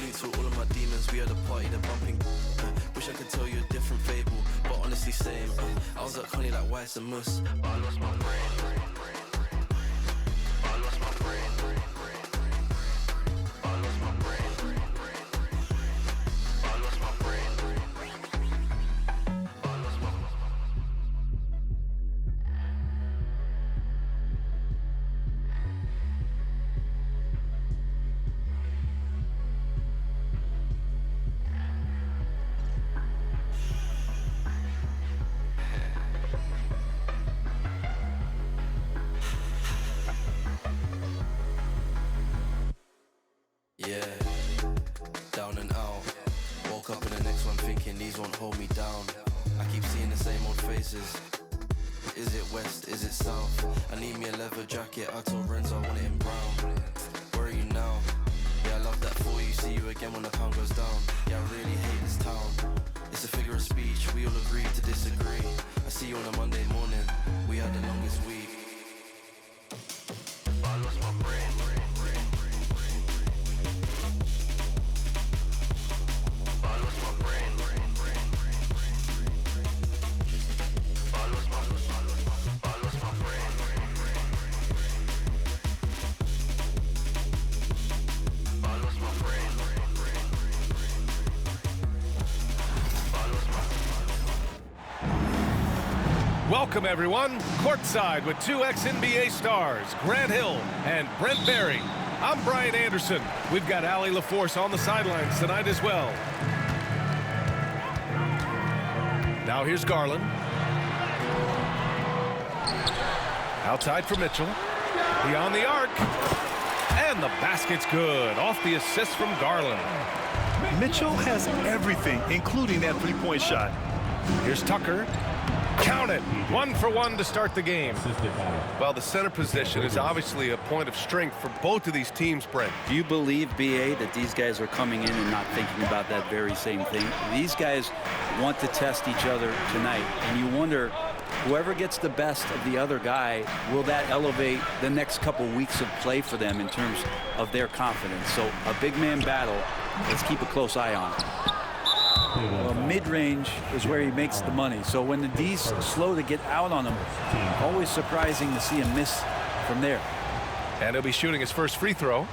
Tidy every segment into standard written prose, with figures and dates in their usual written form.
linked to all of my demons. We had a party, they're bumping. Wish I could tell you a different fable, but honestly same. I was at Connie like Weiss and Mus, but I lost my brain. Yeah, down and out. Woke up in the next one thinking these won't hold me down. I keep seeing the same old faces. Is it west, is it south? I need me a leather jacket, I told Renzo I want it in brown. Where are you now? Yeah, I love that for you, see you again when the pound goes down. Yeah, I really hate this town. It's a figure of speech, we all agree to disagree. I see you on a Monday morning, we had the longest week. I lost my brain. Welcome, everyone. Courtside with two ex-NBA stars, Grant Hill and Brent Barry. I'm Brian Anderson. We've got Allie LaForce on the sidelines tonight as well. Now here's Garland. Outside for Mitchell. Beyond the arc. And the basket's good. Off the assist from Garland. Mitchell has everything, including that three-point shot. Here's Tucker. Count it. 1 for 1 to start the game. Well, the center position is obviously a point of strength for both of these teams, Brent. Do you believe, B.A., that these guys are coming in and not thinking about that very same thing? These guys want to test each other tonight, and you wonder, whoever gets the best of the other guy, will that elevate the next couple weeks of play for them in terms of their confidence? So a big man battle, let's keep a close eye on it. Well, mid-range is where he makes the money. So when the D's slow to get out on him, always surprising to see him miss from there. And he'll be shooting his first free throw.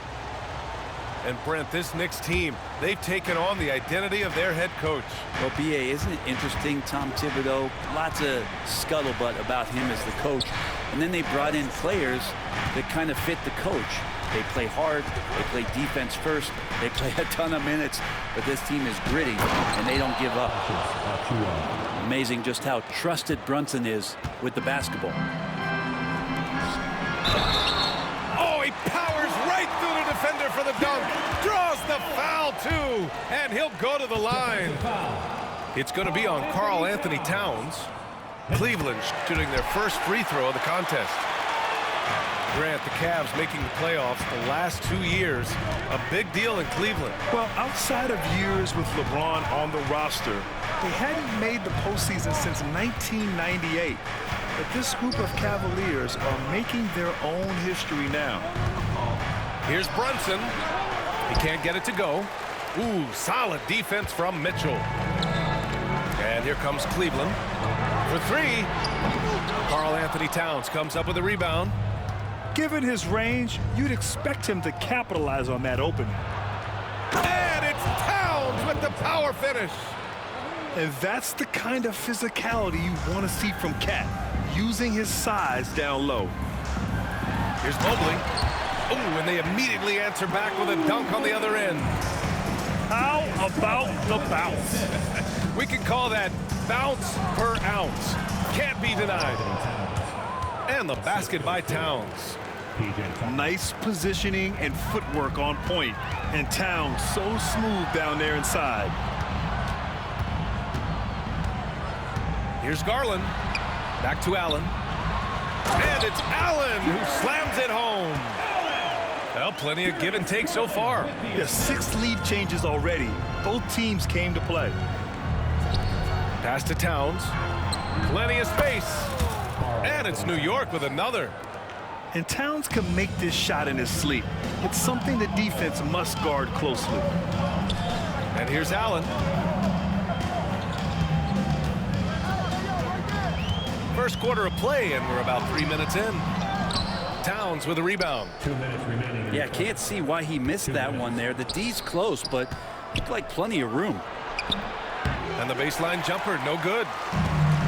And Brent, this Knicks team, they've taken on the identity of their head coach. Well, B.A., isn't it interesting? Tom Thibodeau, lots of scuttlebutt about him as the coach. And then they brought in players that kind of fit the coach. They play hard, they play defense first, they play a ton of minutes, but this team is gritty and they don't give up. Amazing just how trusted Brunson is with the basketball. Oh, he powers right through the defender for the dunk. Draws the foul too, and he'll go to the line. It's going to be on Karl Anthony Towns. Cleveland shooting their first free throw of the contest. Grant, the Cavs making the playoffs the last 2 years, a big deal in Cleveland. Well, outside of years with LeBron on the roster, they hadn't made the postseason since 1998. But this group of Cavaliers are making their own history now. Here's Brunson. He can't get it to go. Ooh, solid defense from Mitchell. And here comes Cleveland for three. Karl Anthony Towns comes up with a rebound. Given his range, you'd expect him to capitalize on that opening. And it's Towns with the power finish. And that's the kind of physicality you want to see from Cat, using his size down low. Here's Mobley. Ooh, and they immediately answer back with a dunk on the other end. How about the bounce? We can call that bounce per ounce. Can't be denied. And the basket by Towns. Nice positioning and footwork on point. And Towns so smooth down there inside. Here's Garland. Back to Allen. And it's Allen who slams it home. Well, plenty of give and take so far. Yeah, 6 lead changes already. Both teams came to play. Pass to Towns. Plenty of space. And it's New York with another. And Towns can make this shot in his sleep. It's something the defense must guard closely. And here's Allen. First quarter of play, and we're about 3 minutes in. Towns with a rebound. 2 minutes remaining. Yeah, can't see why he missed that one there. The D's close, but looked like plenty of room. And the baseline jumper, no good.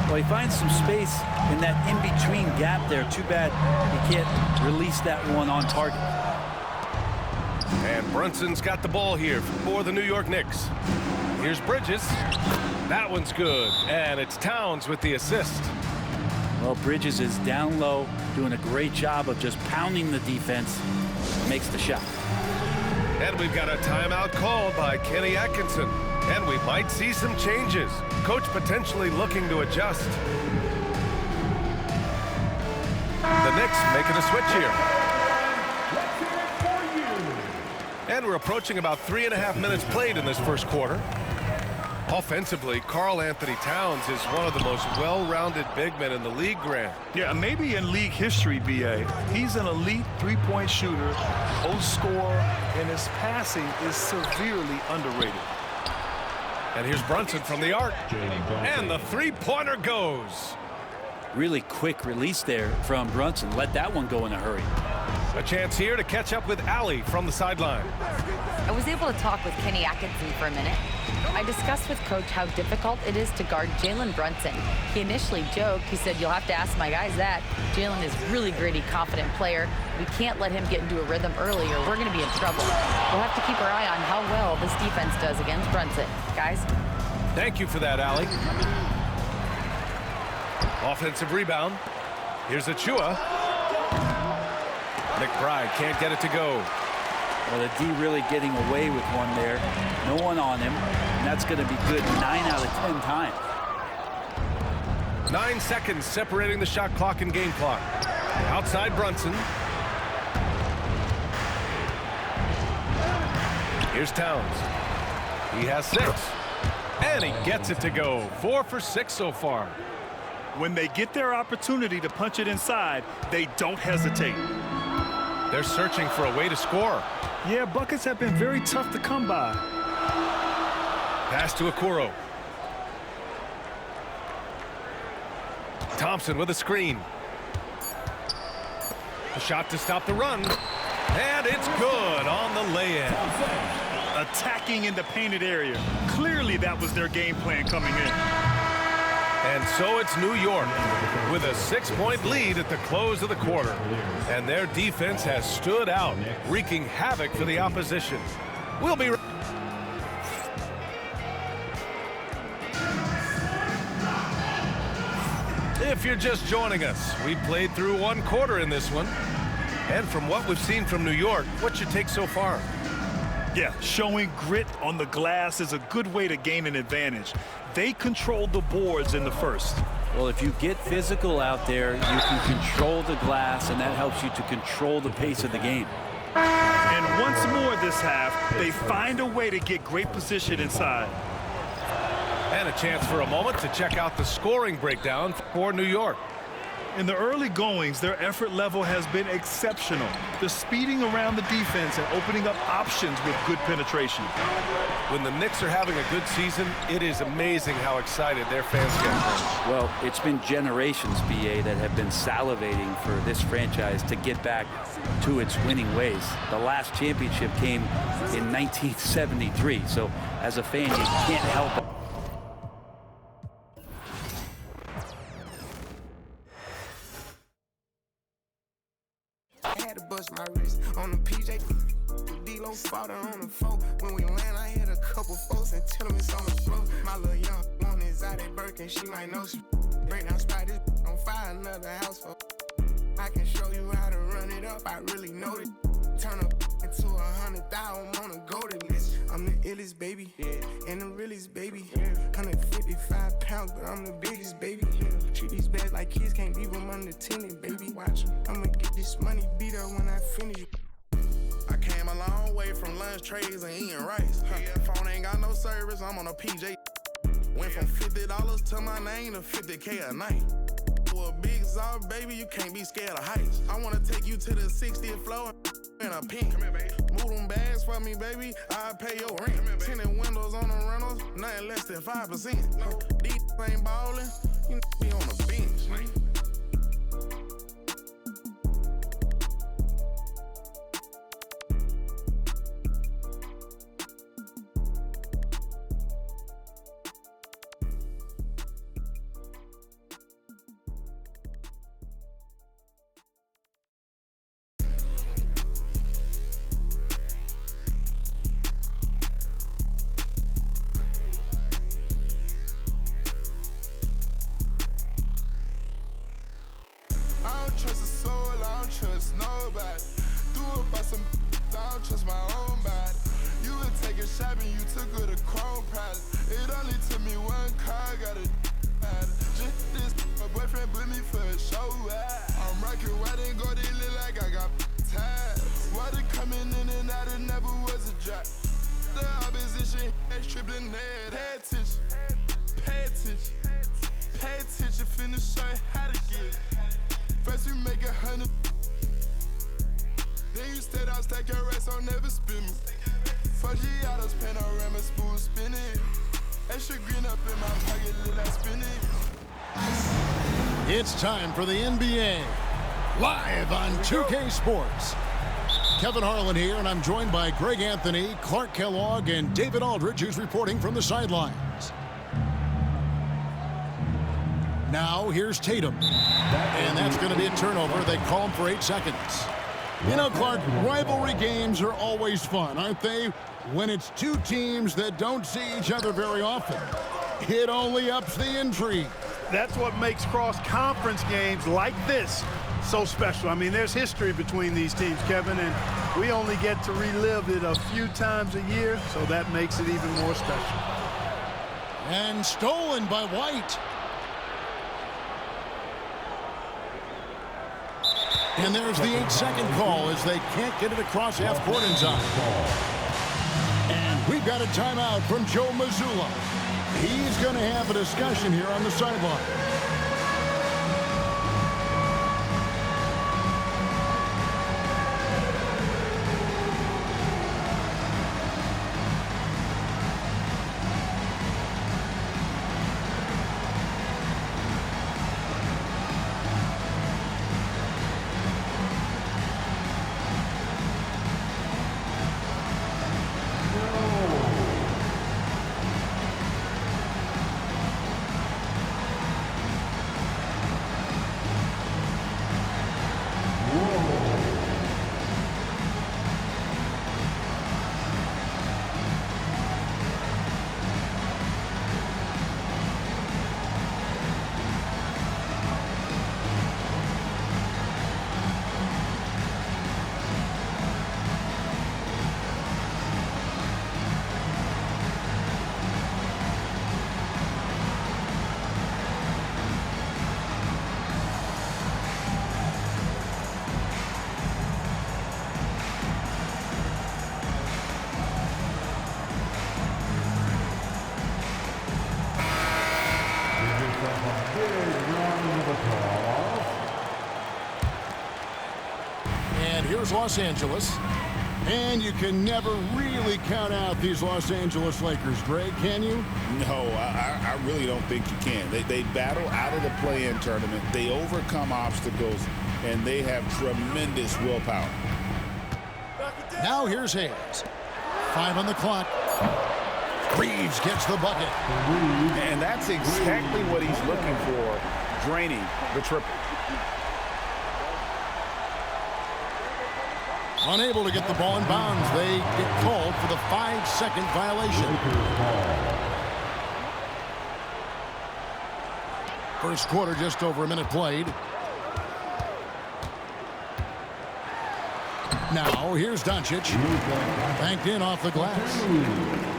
Well, he finds some space in that in-between gap there. Too bad he can't release that one on target. And Brunson's got the ball here for the New York Knicks. Here's Bridges. That one's good. And it's Towns with the assist. Well, Bridges is down low, doing a great job of just pounding the defense. Makes the shot. And we've got a timeout called by Kenny Atkinson. And we might see some changes. Coach potentially looking to adjust. The Knicks making a switch here. And we're approaching about 3.5 minutes played in this first quarter. Offensively, Karl Anthony Towns is one of the most well-rounded big men in the league, Grant. Yeah, maybe in league history, B.A. He's an elite three-point shooter, post scorer, and his passing is severely underrated. And here's Brunson from the arc. And the three-pointer goes. Really quick release there from Brunson. Let that one go in a hurry. A chance here to catch up with Allie from the sideline. I was able to talk with Kenny Atkinson for a minute. I discussed with Coach how difficult it is to guard Jalen Brunson. He initially joked. He said, "You'll have to ask my guys that." Jalen is really gritty, confident player. We can't let him get into a rhythm early or we're going to be in trouble. We'll have to keep our eye on how well this defense does against Brunson. Guys? Thank you for that, Allie. Offensive rebound. Here's Achua. McBride can't get it to go. Well, the D really getting away with one there. No one on him. And that's going to be good 9 out of 10 times. 9 seconds separating the shot clock and game clock. Outside Brunson. Here's Towns. He has 6. And he gets it to go. 4 for 6 so far. When they get their opportunity to punch it inside, they don't hesitate. They're searching for a way to score. Yeah, buckets have been very tough to come by. Pass to Okoro. Thompson with a screen. A shot to stop the run. And it's good on the lay-in. Attacking in the painted area. Clearly that was their game plan coming in. And so it's New York with a 6-point lead at the close of the quarter. And their defense has stood out, wreaking havoc for the opposition. We'll be right back. If you're just joining us, we played through 1 quarter in this one. And from what we've seen from New York, what's your take so far? Yeah, showing grit on the glass is a good way to gain an advantage. They controlled the boards in the first. Well, if you get physical out there, you can control the glass, and that helps you to control the pace of the game. And once more this half, they find a way to get great position inside. And a chance for a moment to check out the scoring breakdown for New York. In the early goings, their effort level has been exceptional. They're speeding around the defense and opening up options with good penetration. When the Knicks are having a good season, it is amazing how excited their fans get. Well, it's been generations, BA, that have been salivating for this franchise to get back to its winning ways. The last championship came in 1973, so as a fan, you can't help it. My wrist on the PJ, D-Lo fought on the floor. When we land, I hit a couple folks and tell them it's on the floor. My little young one is out at Birkin, she might know some. Break down spot this on fire, another house for. I can show you how to run it up, I really know it. Turn up into 100,000 on a golden list. I'm the illest baby, and the realest baby. 155 pounds, but I'm the biggest baby. Treat these bags like kids, can't leave them unattended, baby. Watch, I'ma get this money beat up when I finish. I came a long way from lunch trays and eating rice. Phone ain't got no service, I'm on a PJ. Went from $50 to my name to $50K a night. For a big glasses off, baby, you can't be scared of heights. I wanna take you to the 60th floor in a pink. Come here, baby. Move them bags for me, baby, I'll pay your rent. Tinted windows on the rentals, nothing less than 5%. These ain't ballin', you be on the bench. I don't trust a soul, I don't trust nobody. Do it by some, I don't trust my own body. You would take a shot and you took her to Chrome Palace. It only took me one car, got a just this, my boyfriend put me for a show. I'm rocking white and gold, it look like I got ties. Water coming in and out, it never was a drop. The opposition, tripling head, pay attention, pay attention, pay attention, finna show you how to get. First you make 100, then you stay down, stack your rest, I'll never spin me. Fuck Giotto's panorama, smooth spinning. Extra green up in my pocket, look like spinning. It's time for the NBA, live on 2K Sports. Kevin Harlan here, and I'm joined by Greg Anthony, Clark Kellogg, and David Aldridge, who's reporting from the sidelines. Now, here's Tatum. And that's going to be a turnover. They call him for 8 seconds. You know, Clark, rivalry games are always fun, aren't they? When it's two teams that don't see each other very often. It only ups the intrigue. That's what makes cross-conference games like this so special. I mean, there's history between these teams, Kevin, and we only get to relive it a few times a year, so that makes it even more special. And stolen by White. And there's the 8-second call as they can't get it across half court in time. And we've got a timeout from Joe Mazzulla. He's going to have a discussion here on the sideline. And here's Los Angeles. And you can never really count out these Los Angeles Lakers, Greg, can you? No, I really don't think you can. They battle out of the play-in tournament. They overcome obstacles, and they have tremendous willpower. Now here's Hayes. 5 on the clock. Reeves gets the bucket. And that's exactly what he's looking for, draining the triple. Unable to get the ball in bounds. They get called for the 5-second violation. First quarter, just over a minute played. Now, here's Doncic. Banked in off the glass.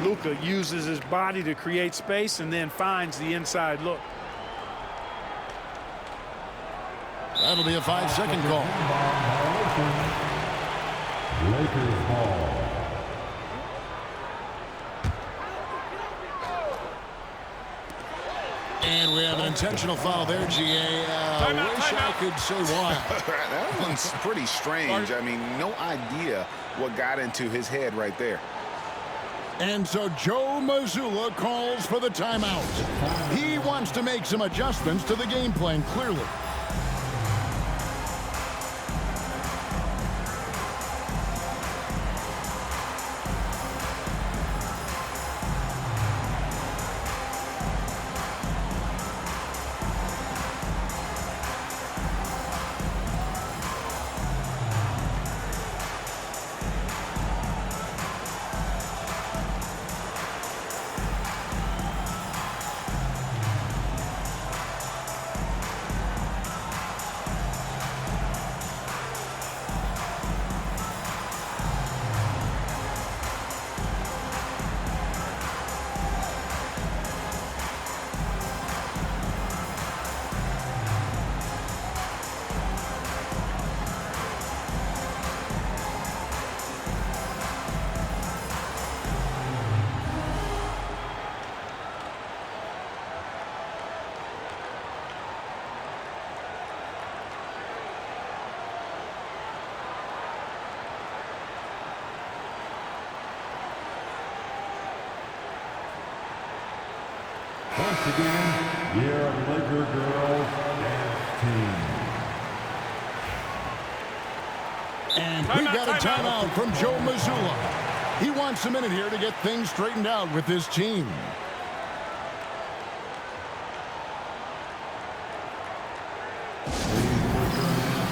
Luka uses his body to create space and then finds the inside look. That'll be a 5-second call. Lakers ball. And we have an intentional foul there, GA. Wish I could say why. That one's pretty strange. I mean, no idea what got into his head right there. And so Joe Mazzulla calls for the timeout. He wants to make some adjustments to the game plan, clearly. Once again, your Laker girls dance team. And we got a timeout from Joe Mazzulla. He wants a minute here to get things straightened out with his team.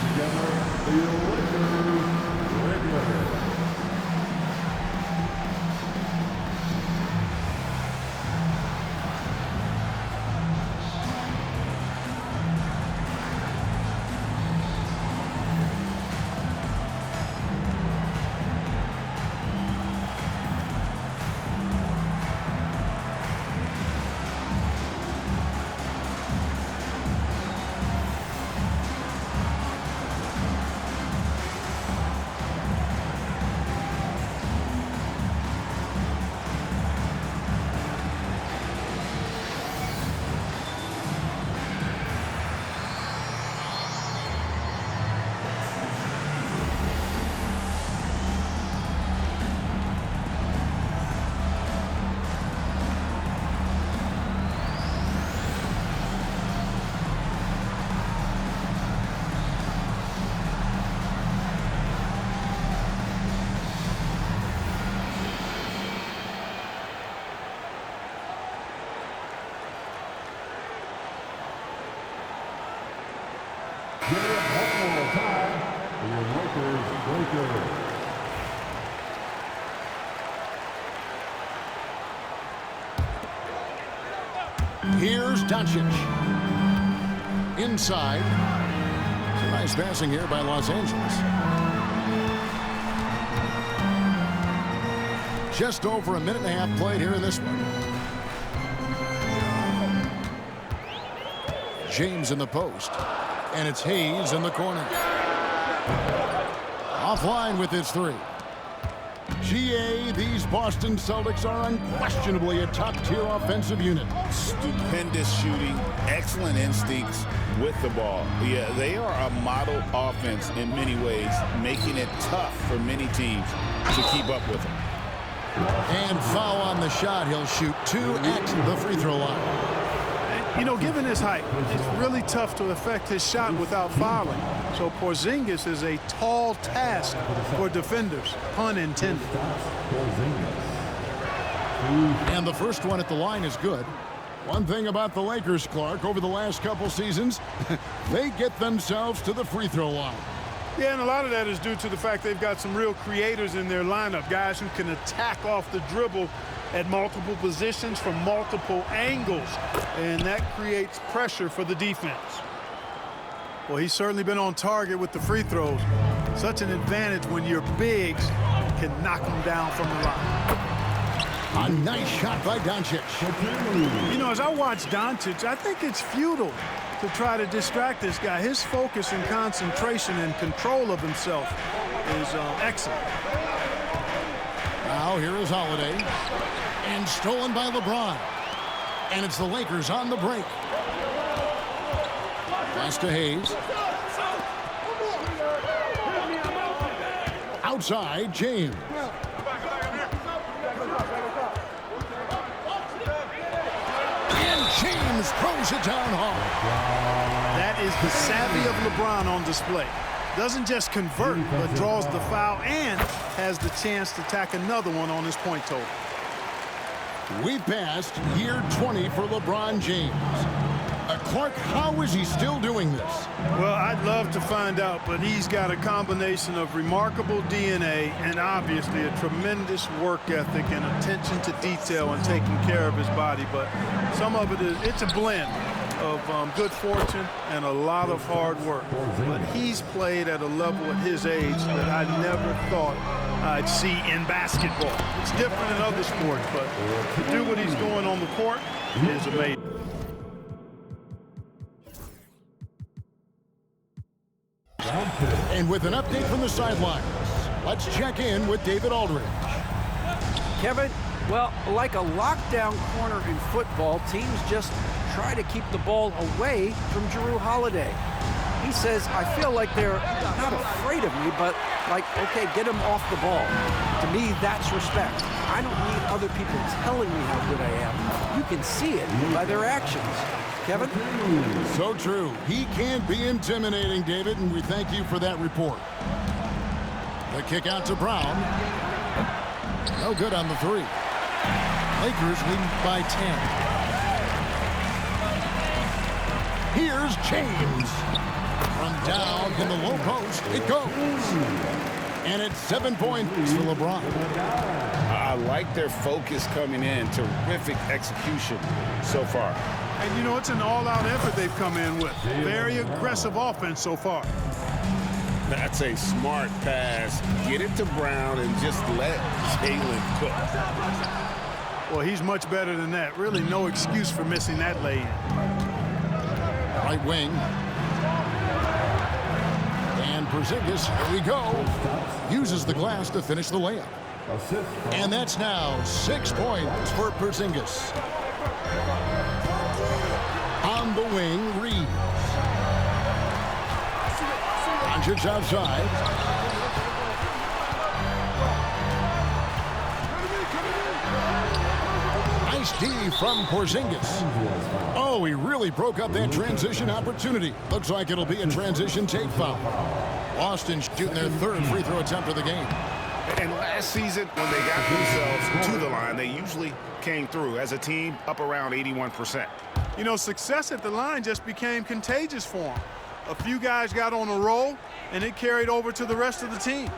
Together, the Lakers regular. Give it one more time for your Lakers breaker. Here's Doncic. Inside. Some nice passing here by Los Angeles. Just over a minute and a half played here in this one. James in the post. And it's Hayes in the corner. Offline with his three. GA, these Boston Celtics are unquestionably a top-tier offensive unit. Stupendous shooting, excellent instincts with the ball. Yeah, they are a model offense in many ways, making it tough for many teams to keep up with them. And foul on the shot. He'll shoot 2 at the free throw line. You know, given his height, it's really tough to affect his shot without fouling. So Porzingis is a tall task for defenders, pun intended. And the first one at the line is good. One thing about the Lakers, Clark, over the last couple seasons, they get themselves to the free throw line. Yeah, and a lot of that is due to the fact they've got some real creators in their lineup, guys who can attack off the dribble at multiple positions from multiple angles, and that creates pressure for the defense. Well, he's certainly been on target with the free throws. Such an advantage when your bigs can knock them down from the line. A nice shot by Doncic. You know, as I watch Doncic, I think it's futile to try to distract this guy. His focus and concentration and control of himself is excellent. Now here is Holiday. And stolen by LeBron. And it's the Lakers on the break. Pass to Hayes. Outside, James. And James throws it down hard. That is the savvy of LeBron on display. Doesn't just convert, but draws the foul and has the chance to tack another one on his point total. We passed year 20 for LeBron James. Clark, how is he still doing this? Well, I'd love to find out, but he's got a combination of remarkable DNA and obviously a tremendous work ethic and attention to detail and taking care of his body. But some of it's a blend of good fortune and a lot of hard work. But he's played at a level at his age that I never thought I'd see in basketball. It's different in other sports, but to do what he's doing on the court is amazing. And with an update from the sidelines, let's check in with David Aldridge. Kevin, well, like a lockdown corner in football, teams just try to keep the ball away from Jrue Holiday. He says, I feel like they're not afraid of me, but like, okay, get him off the ball. To me, that's respect. I don't need other people telling me how good I am. You can see it by their actions. Kevin? So true. He can be intimidating, David, and we thank you for that report. The kick out to Brown. No good on the three. Lakers leading by 10. Here's James. From down in the low post, it goes. And it's 7 points for LeBron. I like their focus coming in. Terrific execution so far. And, you know, it's an all-out effort they've come in with. Very aggressive offense so far. That's a smart pass. Get it to Brown and just let Jalen cook. Well, he's much better than that. Really no excuse for missing that lay-in. Right wing. And Porzingis, here we go, uses the glass to finish the layup. And that's now 6 points for Porzingis. On the wing, Reeves. Doncic outside. Nice D from Porzingis. Oh, he really broke up that transition opportunity. Looks like it'll be a transition take foul. Boston shooting their third free throw attempt of the game. And last season, when they got themselves to the line, they usually came through as a team up around 81%. You know, success at the line just became contagious for them. A few guys got on a roll, and it carried over to the rest of the team.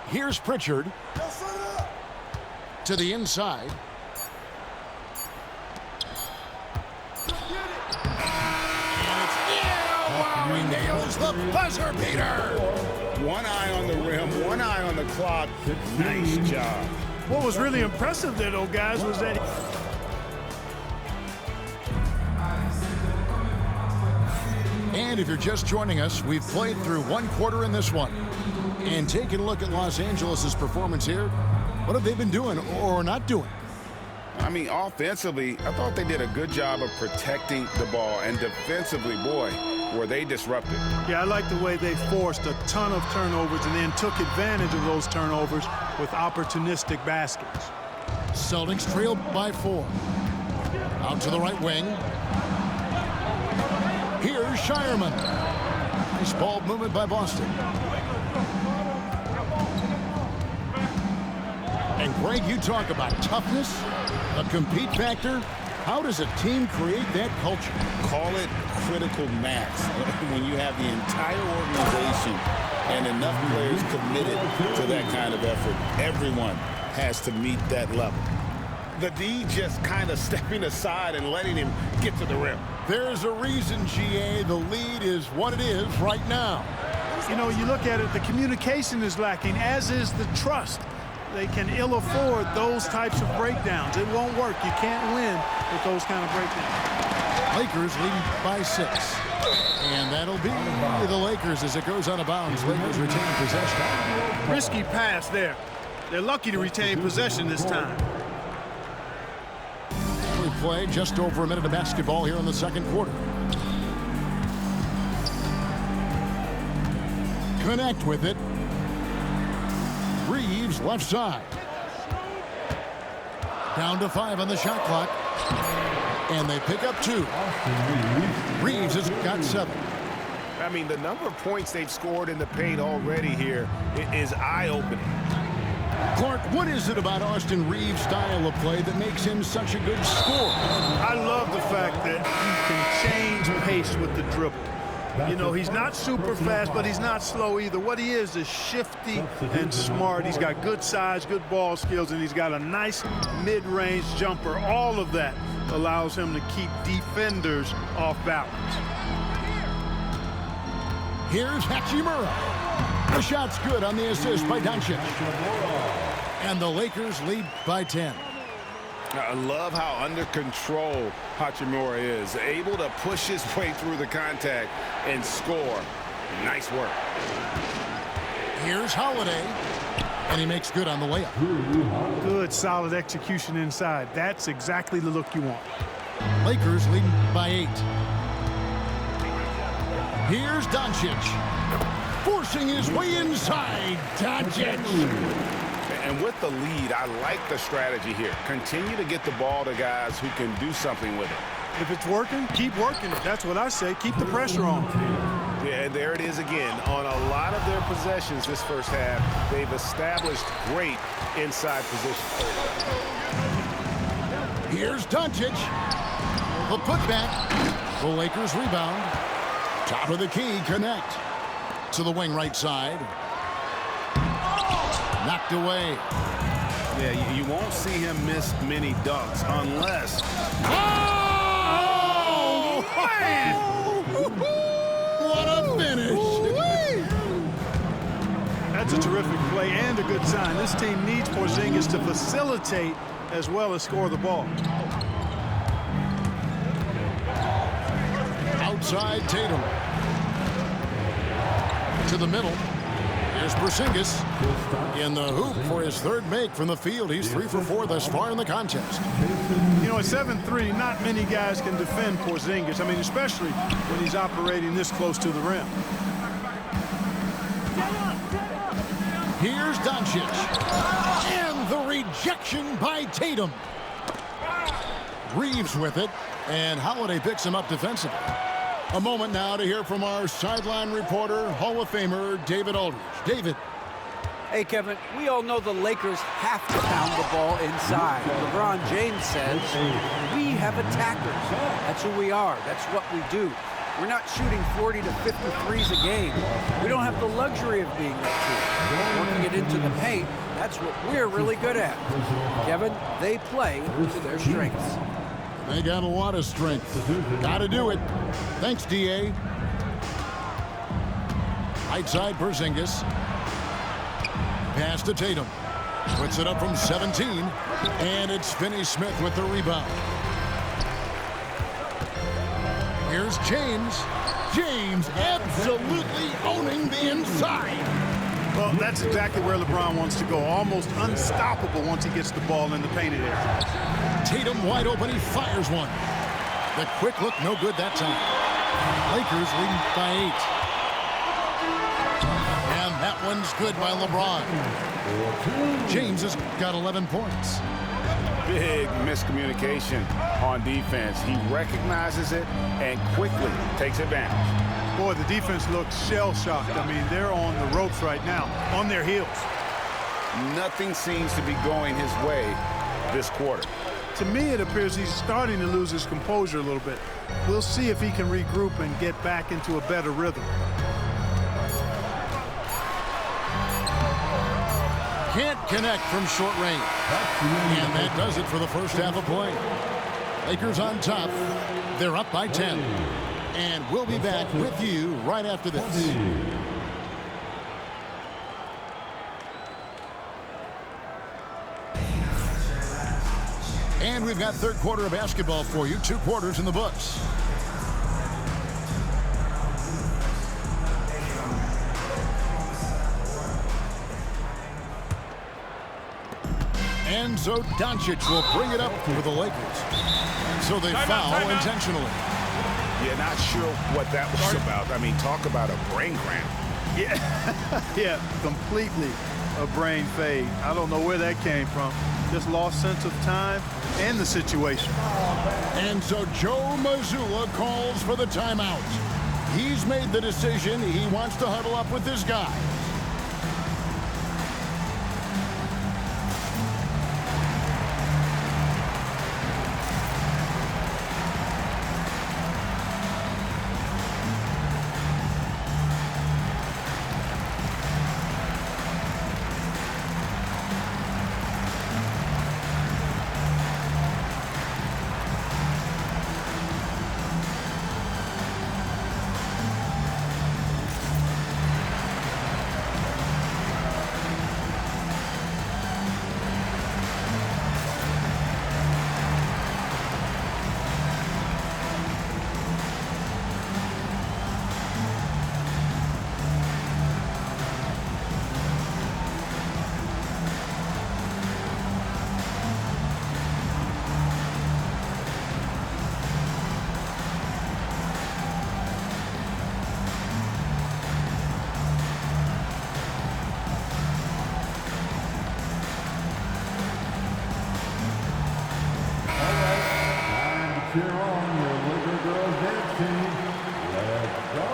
Here's Pritchard. To the inside. Wow, he nails the buzzer beater. One eye on the rim, one eye on the clock. Nice job. What was really impressive there, though, guys, was that And if you're just joining us, we've played through one quarter in this one. And taking a look at Los Angeles' performance here, what have they been doing or not doing? I mean, offensively, I thought they did a good job of protecting the ball. And defensively, boy, were they disruptive. Yeah, I like the way they forced a ton of turnovers and then took advantage of those turnovers with opportunistic baskets. Celtics trailed by 4. Out to the right wing. Here's Shireman. Nice ball movement by Boston. And Greg, you talk about toughness, a compete factor. How does a team create that culture? Call it critical mass. When you have the entire organization and enough players committed to that kind of effort, everyone has to meet that level. The D just kind of stepping aside and letting him get to the rim. There's a reason, GA, the lead is what it is right now. You know, you look at it, the communication is lacking, as is the trust. They can ill afford those types of breakdowns. It won't work. You can't win with those kind of breakdowns. Lakers leading by 6. And that'll be the Lakers as it goes out of bounds. Lakers retain possession. Risky pass there. They're lucky to retain possession this time. We play. Just over a minute of basketball here in the second quarter. Connect with it. Reeves left side. Down to 5 on the shot clock. And they pick up 2. Reeves has got 7. I mean, the number of points they've scored in the paint already here is eye-opening. Clark, what is it about Austin Reeves' style of play that makes him such a good scorer? I love the fact that he can change pace with the dribble. You know, he's not super fast, but he's not slow either. What he is shifty and smart. He's got good size, good ball skills, and he's got a nice mid-range jumper. All of that allows him to keep defenders off balance. Here's Hachimura. The shot's good on the assist by Doncic. And the Lakers lead by 10. I love how under control Hachimura is. Able to push his way through the contact and score. Nice work. Here's Holiday. And he makes good on the layup. Good, solid execution inside. That's exactly the look you want. Lakers leading by 8. Here's Doncic. Forcing his way inside. Doncic. And with the lead, I like the strategy here. Continue to get the ball to guys who can do something with it. If it's working, keep working it. That's what I say. Keep the pressure on. Yeah, and there it is again. On a lot of their possessions this first half, they've established great inside position. Here's Doncic. The putback. The Lakers rebound. Top of the key, connect. To the wing right side. Knocked away. Yeah, you won't see him miss many dunks unless... Oh! Man! What a finish! That's a terrific play and a good sign. This team needs Porzingis to facilitate as well as score the ball. Outside Tatum. To the middle. Here's Porzingis in the hoop for his third make from the field. He's 3 for 4 thus far in the contest. You know, at 7'3", not many guys can defend Porzingis. I mean, especially when he's operating this close to the rim. Here's Doncic. And the rejection by Tatum. Reeves with it, and Holiday picks him up defensively. A moment now to hear from our sideline reporter, Hall of Famer David Aldridge. David. Hey, Kevin, we all know the Lakers have to pound the ball inside. LeBron James says, we have attackers. That's who we are. That's what we do. We're not shooting 40 to 50 threes a game. We don't have the luxury of being that team. Working it into the paint, that's what we're really good at. Kevin, they play to their strengths. They got a lot of strength. Got to do it. Thanks, D.A. Right side, Porzingis. Pass to Tatum. Puts it up from 17. And it's Finney-Smith with the rebound. Here's James. James absolutely owning the inside. Well, that's exactly where LeBron wants to go. Almost unstoppable once he gets the ball in the painted area. Tatum wide open. He fires one. The quick look, no good that time. Lakers leading by 8. And that one's good by LeBron. James has got 11 points. Big miscommunication on defense. He recognizes it and quickly takes advantage. Boy, the defense looks shell-shocked. I mean, they're on the ropes right now, on their heels. Nothing seems to be going his way this quarter. To me, it appears he's starting to lose his composure a little bit. We'll see if he can regroup and get back into a better rhythm. Can't connect from short range. And that does it for the first half of play. Lakers on top. They're up by 10. And we'll be back with you right after this. And we've got third quarter of basketball for you. 2 quarters in the books. And so Doncic will bring it up for the Lakers. And so they foul intentionally. Yeah, not sure what that was about. I mean, talk about a brain cramp. Yeah, yeah, completely a brain fade. I don't know where that came from. Just lost sense of time and the situation. And so Joe Mazzulla calls for the timeout. He's made the decision. He wants to huddle up with his guys. Cheer on your Laker girls dance team. Let's go.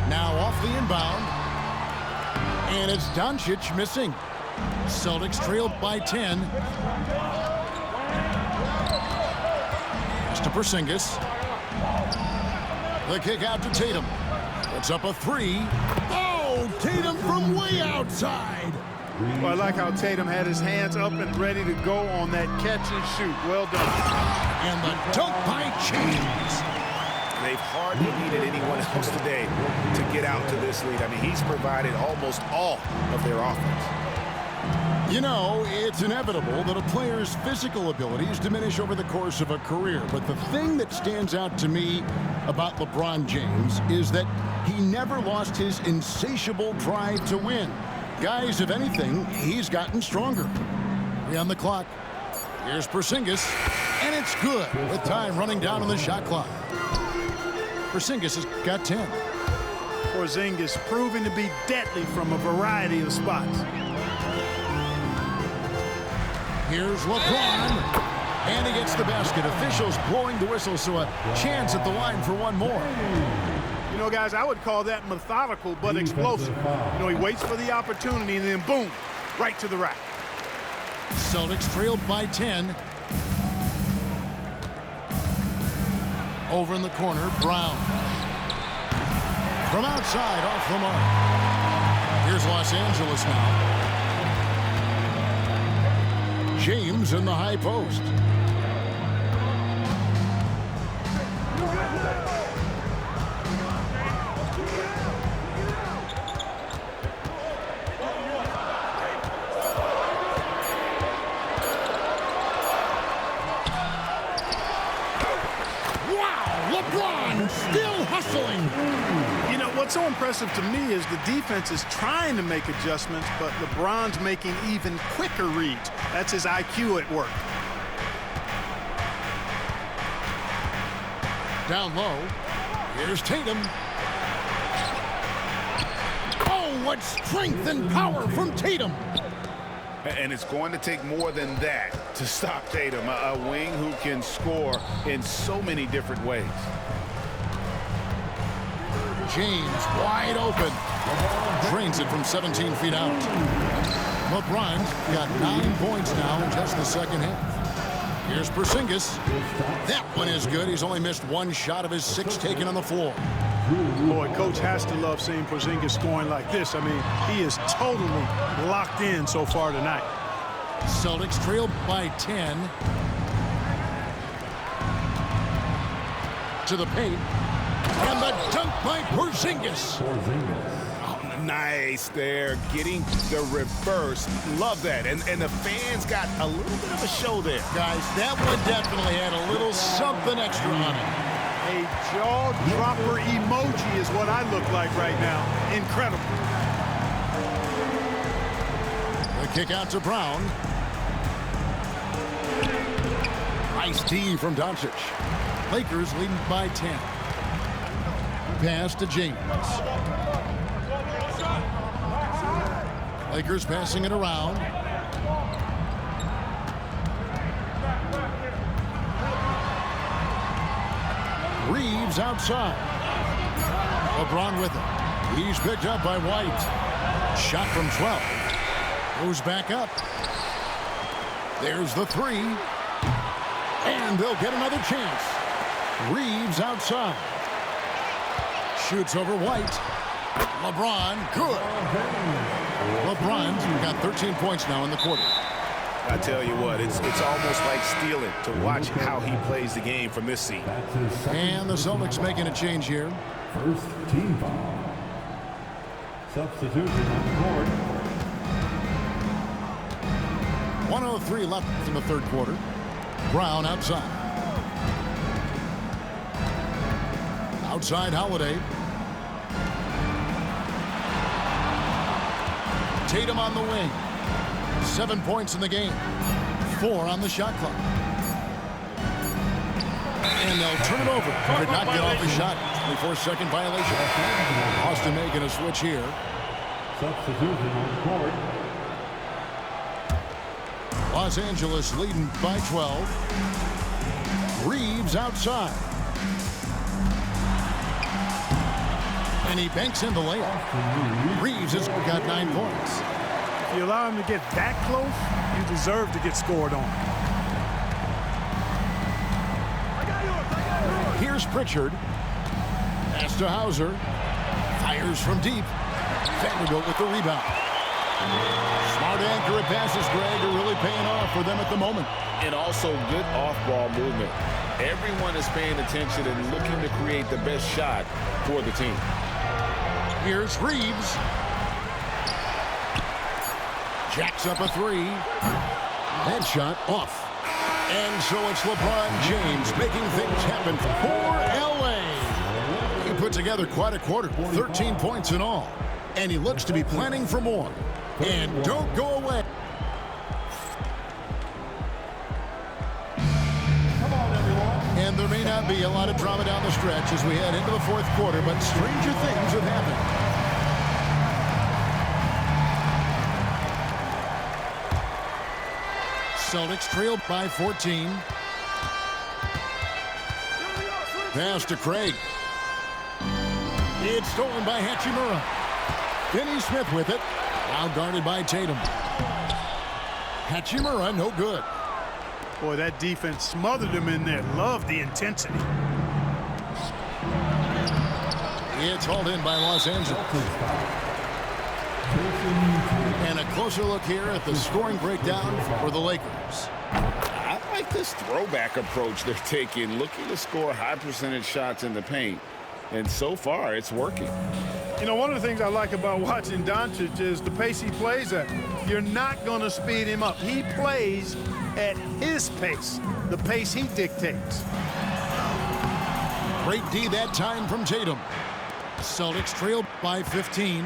Now off the inbound. And it's Doncic missing. Celtics trailed by 10. Pass to Porzingis. The kick out to Tatum. It's up a 3. Oh, Tatum from way outside. Well, I like how Tatum had his hands up and ready to go on that catch and shoot. Well done. And the dunk by James. They've hardly needed anyone else today to get out to this lead. I mean, he's provided almost all of their offense. You know, it's inevitable that a player's physical abilities diminish over the course of a career. But the thing that stands out to me about LeBron James is that he never lost his insatiable drive to win. Guys, if anything, he's gotten stronger. 3 on the clock. Here's Porzingis, and it's good with time running down on the shot clock. Porzingis has got 10. Porzingis proving to be deadly from a variety of spots. Here's LeBron, and he gets the basket. Officials blowing the whistle, so a chance at the line for one more. You know, guys, I would call that methodical but explosive. You know, he waits for the opportunity, and then boom, right to the rack. Celtics trailed by 10. Over in the corner, Brown. From outside, off the mark. Here's Los Angeles now. James in the high post. LeBron still hustling. You know, what's so impressive to me is the defense is trying to make adjustments, but LeBron's making even quicker reads. That's his IQ at work. Down low. Here's Tatum. Oh, what strength and power from Tatum. And it's going to take more than that to stop Tatum, a wing who can score in so many different ways. James wide open. Drains it from 17 feet out. LeBron's got 9 points now in just the second half. Here's Porzingis. That one is good. He's only missed 1 shot of his 6 taken on the floor. Boy, coach has to love seeing Porzingis scoring like this. I mean, he is totally locked in so far tonight. Celtics trailed by 10. To the paint. And the dunk by Porzingis. Oh, Nice there, getting the reverse. Love that. And the fans got a little bit of a show there. Guys, that one definitely had a little something extra on it. A jaw-dropper emoji is what I look like right now. Incredible. The kick out to Brown. Nice D from Doncic. Lakers leading by 10. Pass to James. Lakers passing it around. Reeves outside. LeBron with it. He's picked up by White. Shot from 12. Goes back up. There's the three. And they'll get another chance. Reeves outside. Shoots over White. LeBron, good. LeBron's got 13 points now in the quarter. I tell you what, it's almost like stealing to watch how he plays the game from this seat. And the Celtics making a change here. First team foul. Substitution on the court. 1:03 left in the third quarter. Brown outside. Outside Holiday. Tatum on the wing. 7 points in the game. 4 on the shot clock. And they'll turn it over. Did not get off the shot. 24-second violation. Austin making a switch here. Substitution on the court. Los Angeles leading by 12. Reeves outside. And he banks in the layup. Reeves has got 9 points. If you allow him to get that close, you deserve to get scored on. Here's Pritchard. Pass to Hauser. Fires from deep. Vanderbilt with the rebound. Smart accurate passes, Greg, are really paying off for them at the moment. And also good off-ball movement. Everyone is paying attention and looking to create the best shot for the team. Here's Reeves. Jacks up a three. That shot off. And so it's LeBron James making things happen for L.A. He put together quite a quarter, 13 points in all. And he looks to be planning for more. And don't go away. And there may not be a lot of drama down the stretch as we head into the fourth quarter, but stranger things have happened. Celtics trailed by 14. Pass to Craig. It's stolen by Hachimura. Finney-Smith with it. Now guarded by Tatum. Hachimura, no good. Boy, that defense smothered him in there. Love the intensity. It's hauled in by Los Angeles. And a closer look here at the scoring breakdown for the Lakers. I like this throwback approach they're taking, looking to score high percentage shots in the paint. And so far, it's working. You know, one of the things I like about watching Doncic is the pace he plays at. You're not going to speed him up. He plays at his pace, the pace he dictates. Great D that time from Tatum. Celtics trailed by 15.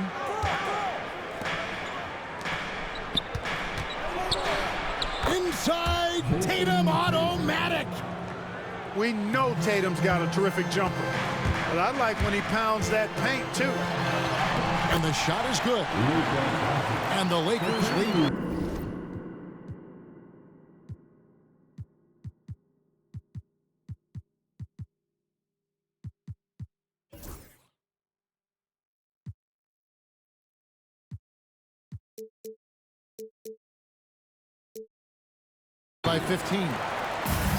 Inside, Tatum automatic. We know Tatum's got a terrific jumper, but I like when he pounds that paint too. And the shot is good. And the Lakers lead. By 15.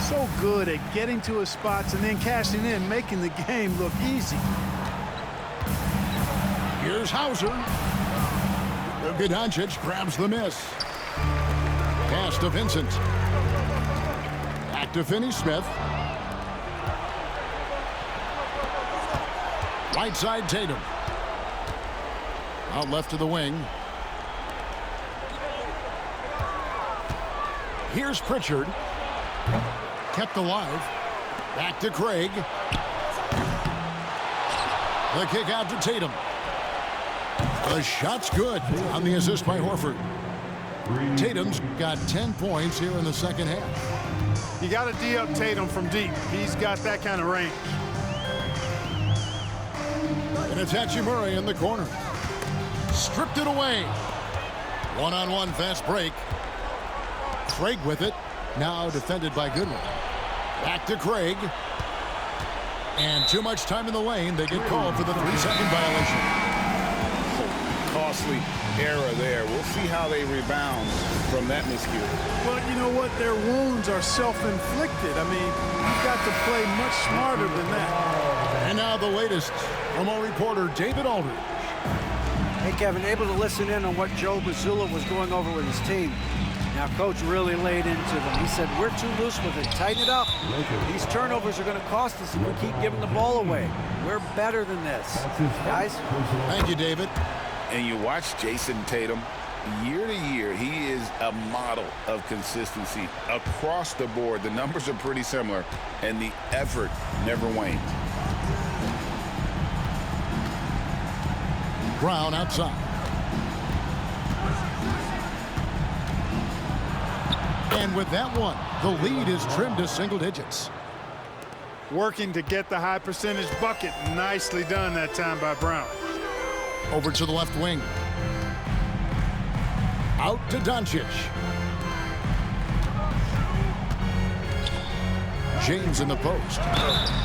So good at getting to his spots and then cashing in, making the game look easy. Here's Hauser. Doncic grabs the miss. Pass to Vincent. Back to Finney-Smith. Right side Tatum. Out left to the wing. Here's Pritchard. Kept alive. Back to Craig. The kick out to Tatum. The shot's good on the assist by Horford. Tatum's got 10 points here in the second half. You got to D up Tatum from deep. He's got that kind of range. And it's Hachimura in the corner. Stripped it away. One-on-one fast break. Craig with it. Now defended by Goodwin. Back to Craig. And too much time in the lane. They get called for the 3-second violation. Costly error there. We'll see how they rebound from that miscue. Well, you know what? Their wounds are self-inflicted. I mean, you've got to play much smarter than that. And now the latest from our reporter, David Aldridge. Hey, Kevin, able to listen in on what Joe Mazzulla was going over with his team. Now, Coach really laid into them. He said, we're too loose with it. Tighten it up. These turnovers are going to cost us if we keep giving the ball away. We're better than this. Guys? Thank you, David. And you watch Jason Tatum, year to year, he is a model of consistency. Across the board, the numbers are pretty similar, and the effort never wanes. Brown outside. And with that one, the lead is trimmed to single digits. Working to get the high percentage bucket. Nicely done that time by Brown. Over to the left wing. Out to Doncic. James in the post.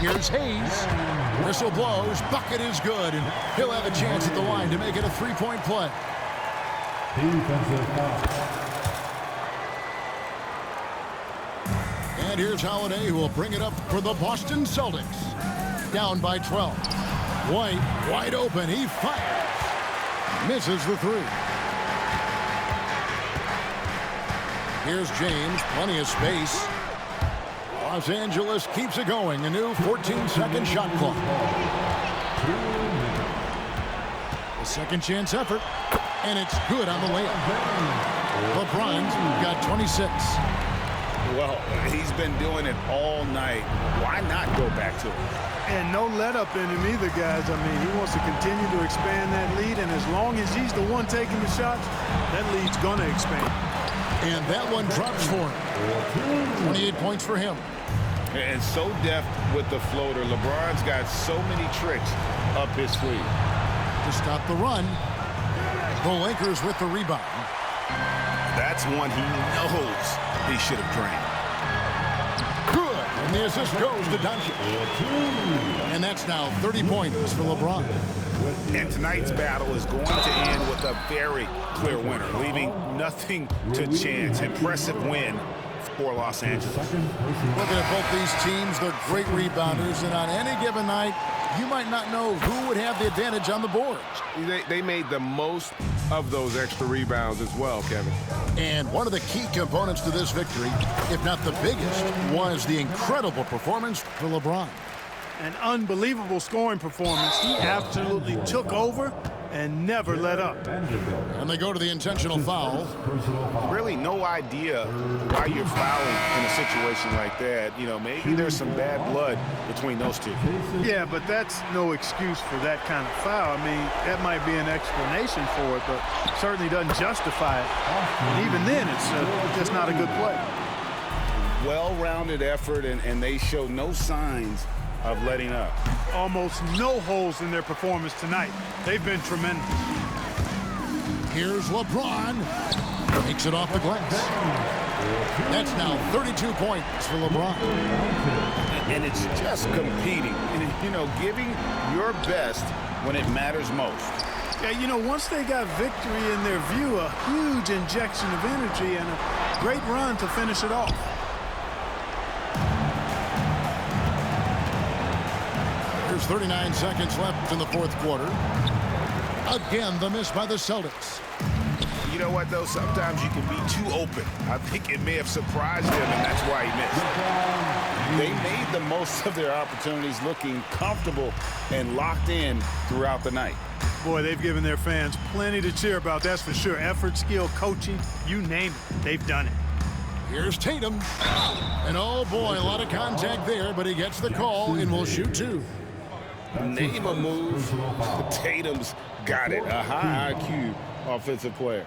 Here's Hayes. Whistle blows. Bucket is good. And he'll have a chance at the line to make it a three-point play. Defensive foul. And here's Holiday, who will bring it up for the Boston Celtics. Down by 12. White, wide open. He fires. Misses the three. Here's James. Plenty of space. Los Angeles keeps it going. A new 14-second shot clock. A second chance effort. And it's good on the layup. LeBron's got 26. Well, he's been doing it all night. Why not go back to it? And no let up in him either, guys. I mean, he wants to continue to expand that lead, and as long as he's the one taking the shots, that lead's going to expand. And that one drops for him. 28 points for him. And so deft with the floater. LeBron's got so many tricks up his sleeve. To stop the run, the Lakers with the rebound. That's one he knows he should have drained. Good. And the assist goes to Doncic. And that's now 30 points for LeBron. And tonight's battle is going to end with a very clear winner, leaving nothing to chance. Impressive win for Los Angeles. Looking at both these teams, they're great rebounders, and on any given night, you might not know who would have the advantage on the boards. They made the most of those extra rebounds as well, Kevin. And one of the key components to this victory, if not the biggest, was the incredible performance for LeBron. An unbelievable scoring performance. He absolutely took over and never let up. And they go to the intentional foul. Really no idea why you're fouling in a situation like that. You know, maybe there's some bad blood between those two. Yeah, but that's no excuse for that kind of foul. I mean, that might be an explanation for it, but certainly doesn't justify it. And even then, it's just not a good play. Well-rounded effort, and they show no signs of letting up. Almost no holes in their performance tonight. They've been tremendous. Here's LeBron. Takes it off the glass. That's now 32 points for LeBron. And it's just competing. You know, giving your best when it matters most. Yeah, you know, once they got victory in their view, a huge injection of energy and a great run to finish it off. There's 39 seconds left in the fourth quarter. Again, the miss by the Celtics. You know what, though? Sometimes you can be too open. I think it may have surprised him, and that's why he missed. They made the most of their opportunities, looking comfortable and locked in throughout the night. Boy, they've given their fans plenty to cheer about, that's for sure. Effort, skill, coaching, you name it, they've done it. Here's Tatum. And oh boy, a lot of contact there, but he gets the call and will shoot 2. Name a move. Tatum's got it. A high IQ offensive player.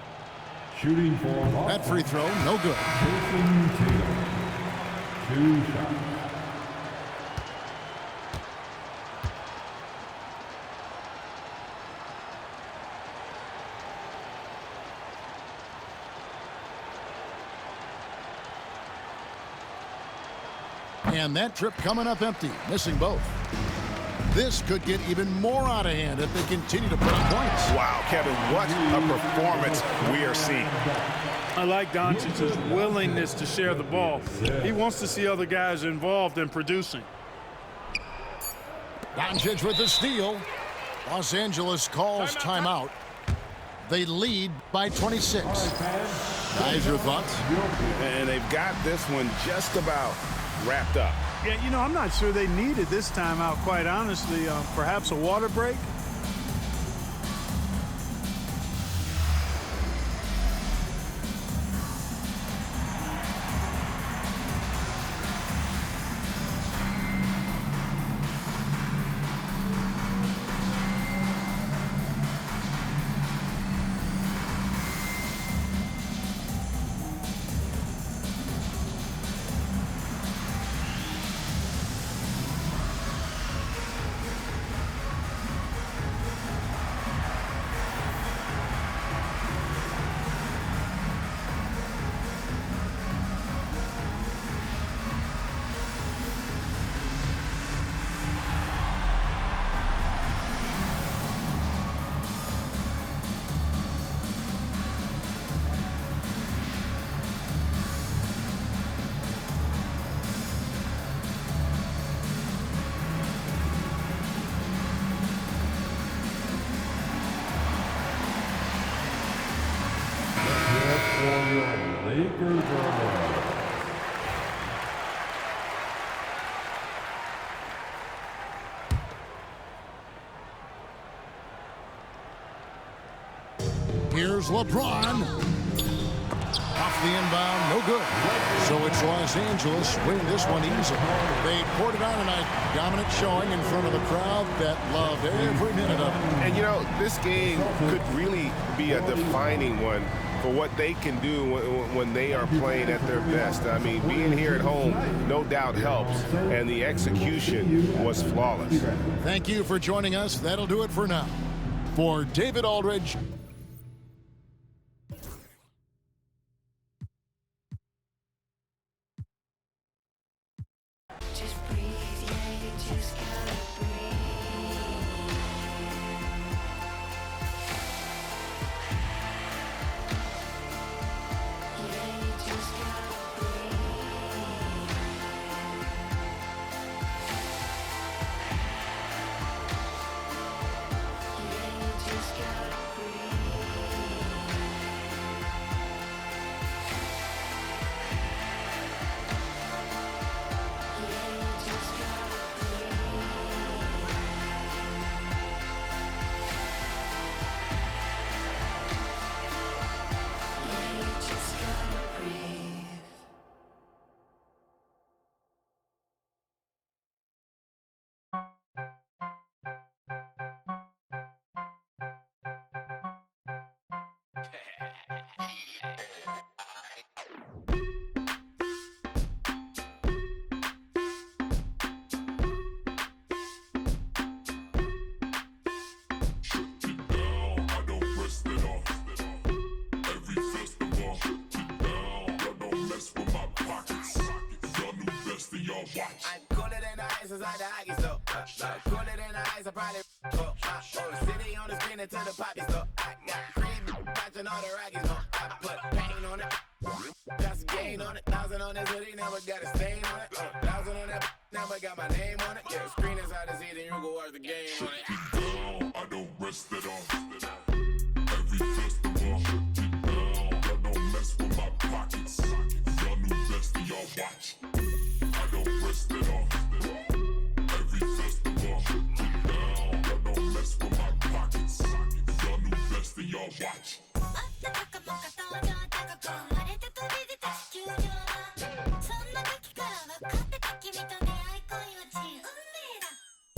Shooting for that free throw, no good. Jason Tatum. 2 shots. And that trip coming up empty, missing both. This could get even more out of hand if they continue to put up points. Wow, Kevin, what a performance we are seeing. I like Doncic's willingness to share the ball. He wants to see other guys involved in producing. Doncic with the steal. Los Angeles calls timeout. They lead by 26. Guys, your thoughts? And they've got this one just about wrapped up. Yeah, you know, I'm not sure they needed this timeout, quite honestly. Perhaps a water break? Lakers are Here's LeBron. Off the inbound, no good. So it's Los Angeles winning this one easily. They poured it on tonight. Dominant showing in front of the crowd that loved every minute of it. And, you know, this game could really be a defining one for what they can do when they are playing at their best. I mean, being here at home no doubt helps, and the execution was flawless. Thank you for joining us. That'll do it for now. For David Aldridge, I'm cooler than the ice inside the hockey store. Cooler than the ice, I probably the city on the spin into the poppy store. I got cream watching all the Rockies on. I put paint on it, got some gain on it. 1,000 on this hoodie, never got a stain on it. 1,000 on that, never got my name on it. Yeah, screen is hard to see, then you go watch the game on it. Down, I don't rest it off. Every festival, down, I don't mess with my pockets. Y'all knew best and y'all watch. I don't rest it off. Every festival, down, I don't mess with my pockets. y'all watch.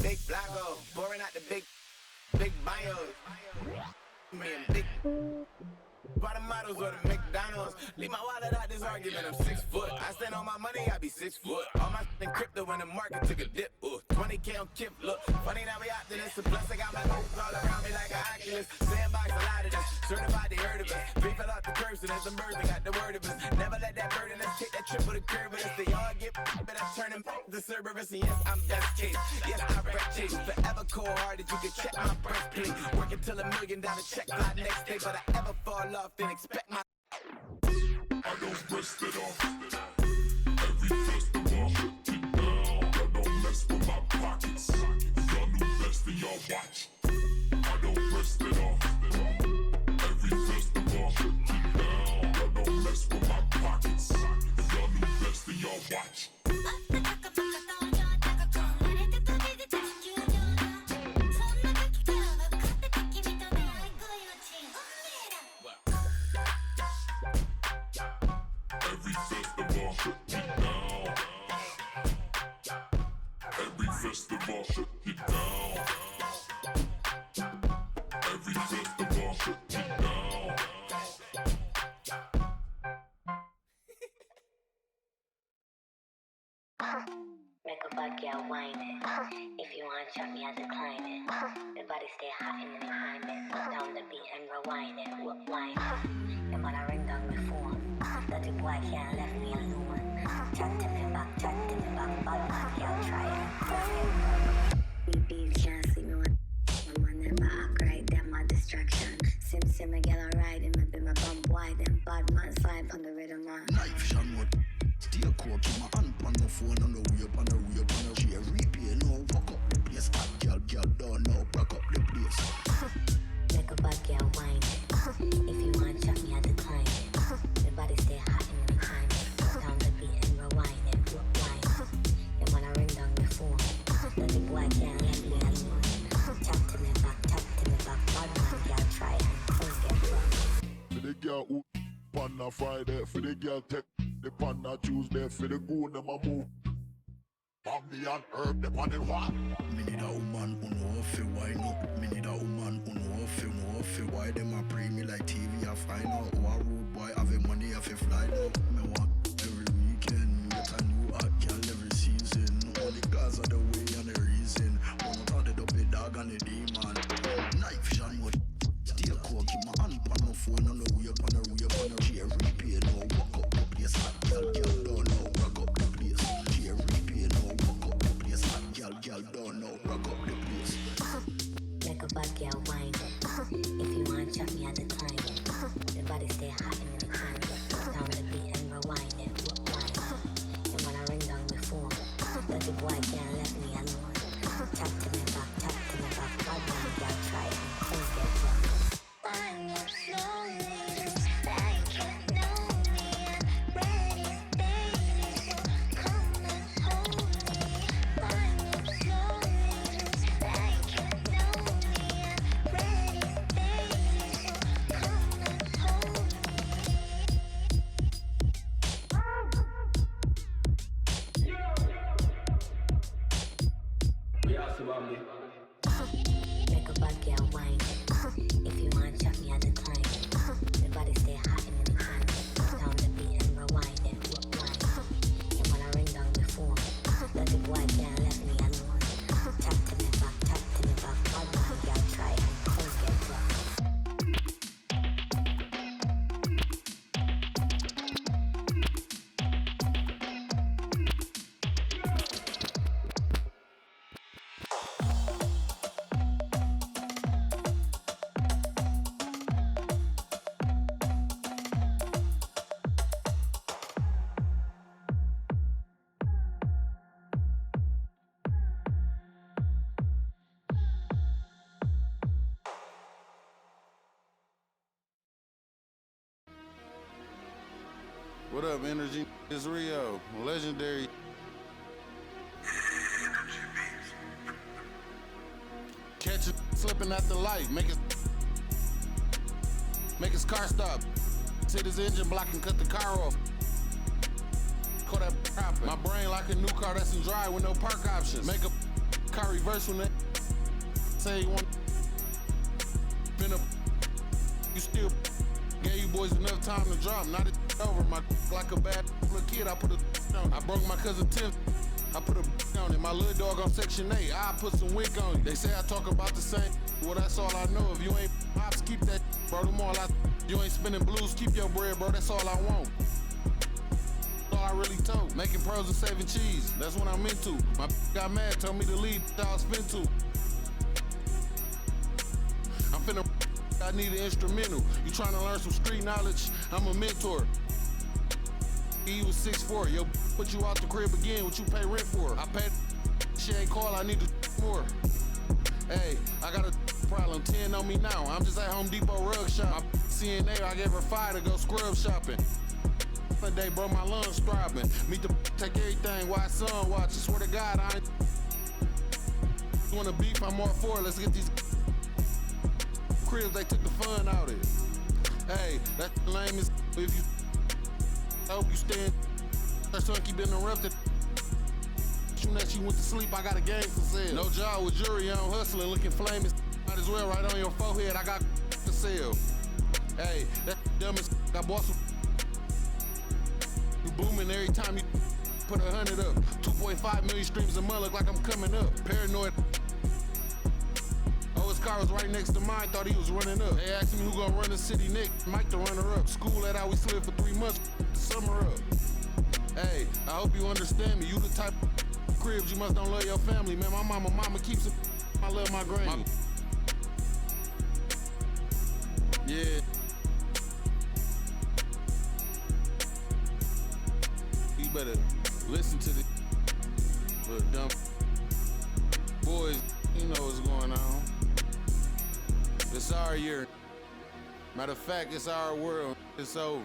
Big Flaco, pouring out the big bios. Me and big bottom models or the McDonald's. Leave my wallet out this argument, I'm 6 foot. I stand on my money, I be 6 foot. All my in crypto when the market took a dip. 20K on Kip, look. Funny now we out to this. Plus I got my nose all around me like an Oculus. Sandbox, a lot of this. Certified they heard of us. Three fell off the curves and there's some birds that got the word of us. Never let that burden us take that trip with a curve. But if they all get but I turn them to Cerberus. And yes, I'm best case. Yes, I wreck chase. Forever cold hearted, you can check my breastplate. Working till $1 million check fly next day. But I ever fall off, then expect my I don't rest it off. Every festival, get down. I don't mess with my pockets. Y'all knew best and y'all watch. I don't rest it off. Every festival, get down. I don't mess with my pockets. Y'all knew best and y'all watch. Every festival, get down. Every festival, get down. Every festival, get down. Make a bad girl whine it. If you want to chop me, I decline it. The body stay hot and then behind it. Put down the beat and rewind it. Whine it. And when I ring down the phone, that the boy can't left me alone. Chat to me back, bad man, girl, try it. BB can't see me when I never act right, them my distraction. Sim, me get a ride, and me be my bump wide, them bad man vibe on the rhythm, man. Knife shot what? Steel core, keep my hand on the phone, on the way up, on the share replay, no, fuck up the place. Hot girl, don't know, rock up the place. Make a bad girl whine it. If you want to chop me, I decline it. The body stay hot and behind it. Put down the beat and rewind it. Whine it. And when I ring down the phone, that the boy can't let me alone. Chat to me back, bad man, girl, try it and come get rough. For the girl who on a Friday, for the girl take the pan a Tuesday, for the goon them a move. Bambi and herb them on the walk. Me need a woman who know fi wine up. Me need a woman who know fi why them a pre me like TV. I find out who a rude boy have the money if he fly now. Me want every weekend get a new hot girl every season. Only cause of the way and the reason. Wanna turn it up the dog and the demon. Knife shot what? Steel core, keep my hand on my phone on the way up on the share replay, no walk up the place. Hot girl, don't know, rock up the place. Share replay, no walk up the place. Hot girl, don't know, rock up the place. Make a bad girl whine it. If you want to chop me, I decline it. The body stay hot and then behind it. Put down the beat and rewind it. Whine it. And when I ring down the phone, that the boy can't let me alone. Chat to me back, bad man, girl, try it and come get rough. I'm slowly, like you know me. I'm ready, baby, so come and hold me. I'm slowly, like you know me. I'm ready, baby, so come and hold me. Make a bad girl whine it. If you want to chop me, I decline it. The body stay hot and then behind it. Put down the beat and rewind it. Whine it. And when I ring down the phone, that the boy can't let me alone. Chat to me back, bad man, girl, try it and come get rough. What up, Energy? It's Rio, legendary. Catch it slipping at the light, make it. Make his car stop. Hit his engine block and cut the car off. Call that proper. My brain like a new car that's in drive with no park options. Make a car reverse when they say you want. Been up. You still gave you boys enough time to drop. Not it over. My like a bad little kid. I put a on. I broke my cousin Tim. I put a on it. My little dog on Section 8. I put some wick on you. They say I talk about the same. Well, that's all I know. If you ain't pops, keep that, bro. Them all you ain't spinning blues, keep your bread, bro. That's all I want. All I really told. Making pros and saving cheese. That's what I'm into. My got mad, told me to leave. I'll spin to. I'm finna. I need an instrumental. You trying to learn some street knowledge? I'm a mentor. He was 6'4". Yo, put you out the crib again. What you pay rent for? I paid. She ain't call. I need more. Hey, I got a problem. 10 on me now. I'm just at Home Depot rug shop. My CNA, I gave her 5 to go scrub shopping. One day, bro, my lungs throbbing. Meet the take everything. Why son watch? I swear to God, I ain't. You wanna beef? I'm all for it. Let's get these cribs. They took the fun out of it. Hey, that lame is. If you. I hope you stand. Her son keep interrupted. Soon as she went to sleep, I got a game for sale. No job with jury on hustling, looking flaming. Might as well right on your forehead. I got for sale. Hey, that dumb as I bought some. You booming every time you put 100 up. 2.5 million streams a month, look like I'm coming up. Paranoid. Oh, his car was right next to mine, thought he was running up. They asked me who gonna run the city next. Mike the runner up. School let out, we slid for 3 months. Summer up. Hey, I hope you understand me. You the type of cribs, you must don't love your family, man. My mama keeps it. I love my granny. Yeah. You better listen to the dumb boys. You know what's going on. It's our year. Matter of fact, it's our world. It's over.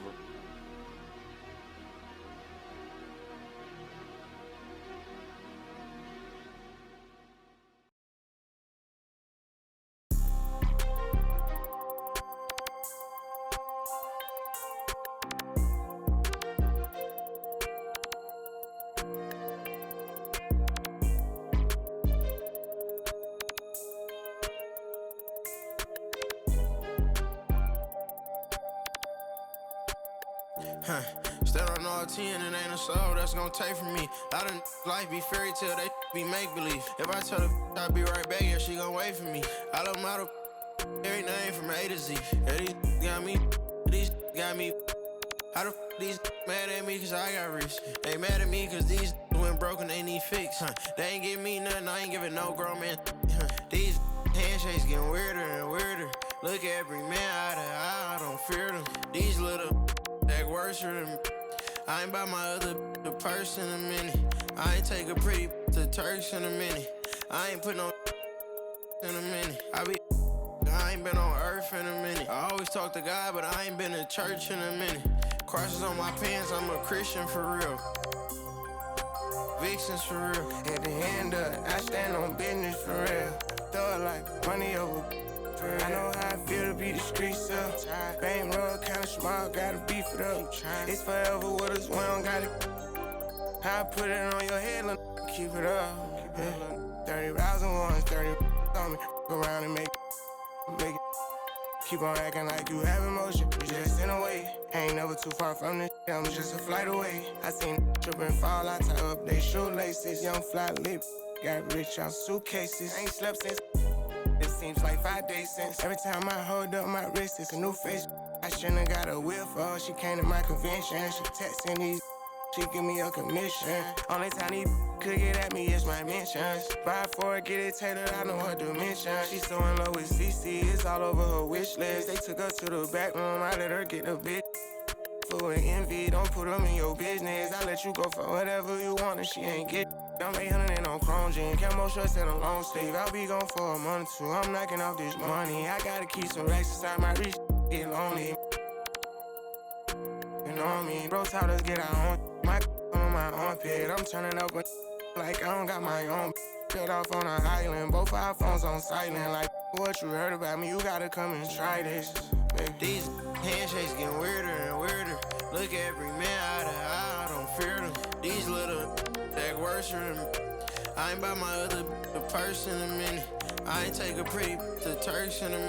Stand on all 10 and ain't a soul that's gonna take from me. Lot of life be fairy tale, they be make believe. If I tell her I'll be right back, yeah, she gon' wait for me. I love model every name from A to Z. Yeah, these got me, these got me. How the these mad at me cause I got rich? They mad at me cause these went broken, they need fix. They ain't give me nothing, I ain't giving no grown man. These handshakes getting weirder and weirder. Look at every man eye to eye, I don't fear them. These little act worse than me. I ain't buy my other the purse in a minute. I ain't take a pretty to Turks in a minute. I ain't put no in a minute. I ain't been on earth in a minute. I always talk to God, but I ain't been to church in a minute. Crosses on my pants, I'm a Christian for real. Vixens for real. At the end of it, I stand on business for real. Throw it like money over. I know how I feel to be the streets up. Bankroll kinda small, gotta beef it up. It's forever with us, we don't gotta. I put it on your head, keep it up. 30,000 ones, 30 on me. Go around and make it. Keep on acting like you have emotion. You just in a way. Ain't never too far from this. I'm just a flight away. I seen trip and fall, I tie up they shoelaces. Young fly lip, got rich on suitcases. Ain't slept since. It seems like 5 days since. Every time I hold up my wrist, it's a new face. I shouldn't got a whip for her. She came to my convention. She texting these. She give me a commission. Only time these could get at me is my mentions. Buy for it, get it tailored, I know her dimension. She's so in love with CC, it's all over her wish list. They took her to the back room, I let her get the bitch. Full of envy, don't put them in your business. I let you go for whatever you want and she ain't get. I'm 800 on Chrome Jean, camo shorts and a long sleeve. I'll be gone for a month or two, I'm knocking off this money. I gotta keep some racks inside my reach, get lonely. You know what I mean? Bro taught us get our own. My on my armpit, I'm turning up like I don't got my own. Cut off on an island, both our phones on silent. Like what you heard about me, you gotta come and try this. Man, these handshakes getting weirder and weirder. Look at every man eye to eye, I don't fear them. These little that worse than me. I ain't by my other person in a minute. I ain't take a pretty to Turks in a minute.